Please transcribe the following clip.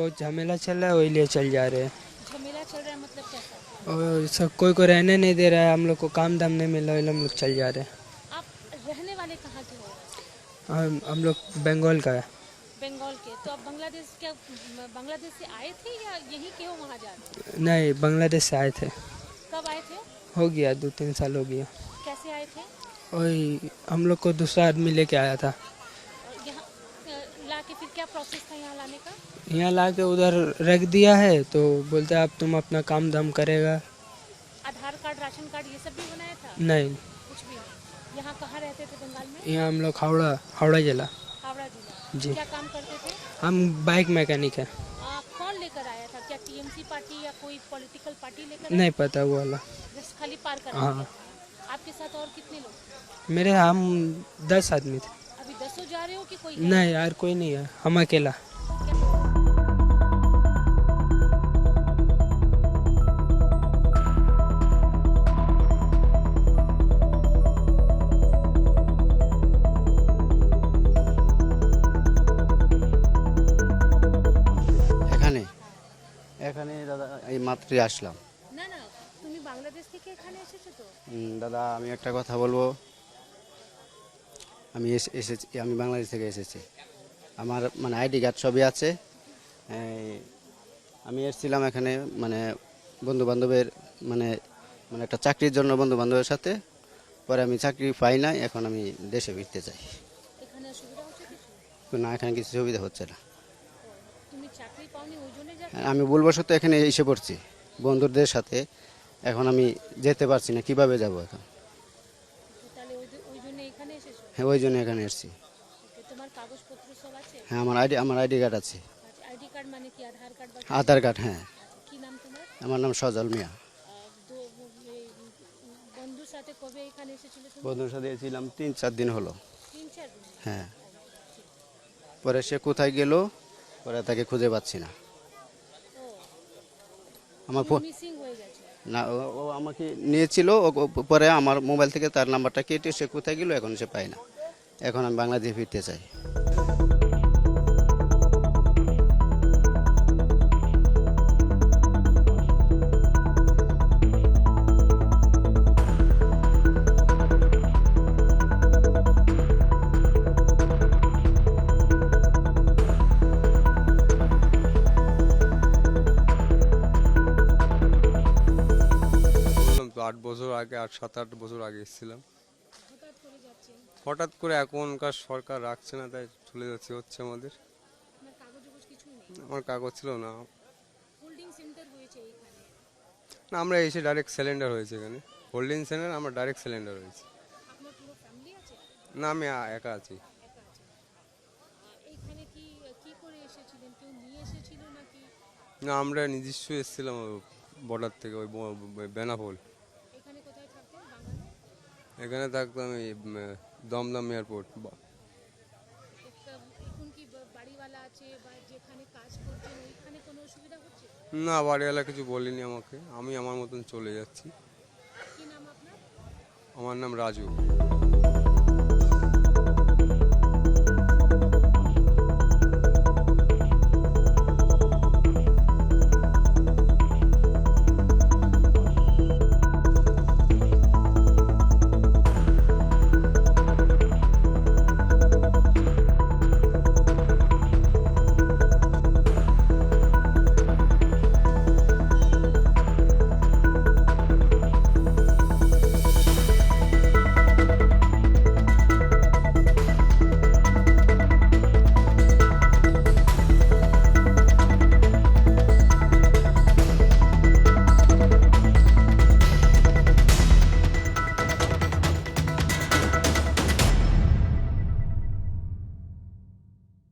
बहुत झमेला चल रहा है, वही लिए चल जा रहे हैं। झमेला चल रहा है मतलब कैसा? और सब कोई को रहने नहीं दे रहा है, हम लोग को काम दाम नहीं मिल रहा है, हम लोग चल जा रहे हैं। आप रहने वाले कहाँ के हो? हम लोग बंगाल का है। बंगाल के। तो आप बांग्लादेश क्या बांग्लादेश से आए थे या यहीं के हो वहाँ जा रहे हो? नहीं, बांग्लादेश से आए थे। कब आए थे? हो गया 2-3 साल हो गया। कैसे आए थे? वही हम लोग को दूसरा आदमी लेके आया था। और यहाँ ला के फिर क्या प्रोसेस था यहाँ लाने का? यहाँ ला के उधर रख दिया है, तो बोलते अब तुम अपना काम धाम करेगा। आधार कार्ड राशन कार्ड ये सब भी बनाया था? नहीं, कुछ भी नहीं। यहाँ कहाँ रहते थे बंगाल में? यहाँ हम लोग हावड़ा जिला। हावड़ा जिला। जी। क्या काम करते थे? हम बाइक मैकेनिक है। कौन लेकर आया था? क्या टीएमसी पार्टी या कोई पॉलिटिकल पार्टी लेकर? नहीं पता वो वाला। जस्ट खाली पार करा हाँ। दिया था। आपके साथ और कितने लोग? हम 10 आदमी थे। अभी 10 जा रहे हो कि कोई है? नहीं यार, कोई नहीं है, हम अकेला। এখানে এখানে দাদা এই মাত্রই আসলাম। না না, তুমি বাংলাদেশ থেকে এখানে এসেছো তো? দাদা আমি একটা কথা বলবো, আমি বাংলাদেশ থেকে এসেছি। আমার মানে আইডি কার্ড সবই আছে। আমি এসেছিলাম এখানে মানে বন্ধু বান্ধবের মানে মানে একটা চাকরির জন্য বন্ধু বান্ধবের সাথে। পরে আমি চাকরি পাই নাই, এখন আমি দেশে ফিরতে চাই। এখানে সুবিধা হচ্ছে কিছু? না, এখানে কিছু সুবিধা হচ্ছে না। তুমি চাকরি পাওনি ওই জন্য যাচ্ছ? আমি ভুলবশত এখানে এসে পড়ছি বন্ধুদের সাথে। এখন আমি যেতে পারছি না, কিভাবে যাব এখন? তাহলে ওই জন্য এখানে এসেছো? হ্যাঁ, ওই জন্য এখানে এসেছি। ওকে, তোমার কাগজপত্র সব আছে? হ্যাঁ, আমার আইডি কার্ড আছে। আইডি কার্ড মানে কি, আধার কার্ড বা আধার কার্ড। হ্যাঁ। কি নাম তোমার? আমার নাম সজল মিয়া। বন্ধুর সাথে কবে এখানে এসেছিল তুমি? বন্ধুর সাথে ছিলাম 3-4 দিন হলো। 3-4 দিন? হ্যাঁ। পরে সে কোথায় গেল, পরে তাকে খুঁজে পাচ্ছি না। আমার মিসিং হয়ে গেছে? না, ও আমাকে নিয়েছিল, পরে আমার মোবাইল থেকে তার নাম্বারটা কেটে সে কোথায় গেল এখন সে পায় না। এখন আমি বাংলাদেশে ফিরতে চাই। তো 8 বছর আগে, 7-8 বছর আগে এসেছিলাম। হঠাৎ করে যাচ্ছেন? হঠাৎ করে এখনকার সরকার রাখছে না, তাই চলে যাচ্ছে হচ্ছে আমাদের। আপনার কাগজ কিছুই নেই? আমার কাগজ ছিল না। হোল্ডিং সেন্টার হয়েছে এখানে? না, আমরা এসে ডাইরেক্ট সিলিন্ডার হয়েছে এখানে। হোল্ডিং সেন্টার, আমরা ডাইরেক্ট সিলিন্ডার হয়েছে। আপনার পুরো ফ্যামিলি আছে? না, আমি একা আছি। একা আছে? এইখানে কি কি করে এসেছিলেন? কেউ নিয়ে এসেছিল নাকি? না, আমরা নিজস্ব এসেছিলাম বর্ডার থেকে, ওই বেনাপোল। এখানে কোথায় থাকতেন বাংলাদেশে? এখানে থাকতাম এই দমদম এয়ারপোর্ট। এখন কি বাড়িওয়ালা আছে বা যেখানে কাজ করছেন ওইখানে কোনো অসুবিধা হচ্ছে? না, বাড়িওয়ালা কিছু বলেনি আমাকে, আমি আমার মতন চলে যাচ্ছি। কি নাম আপনার? আমার নাম রাজু।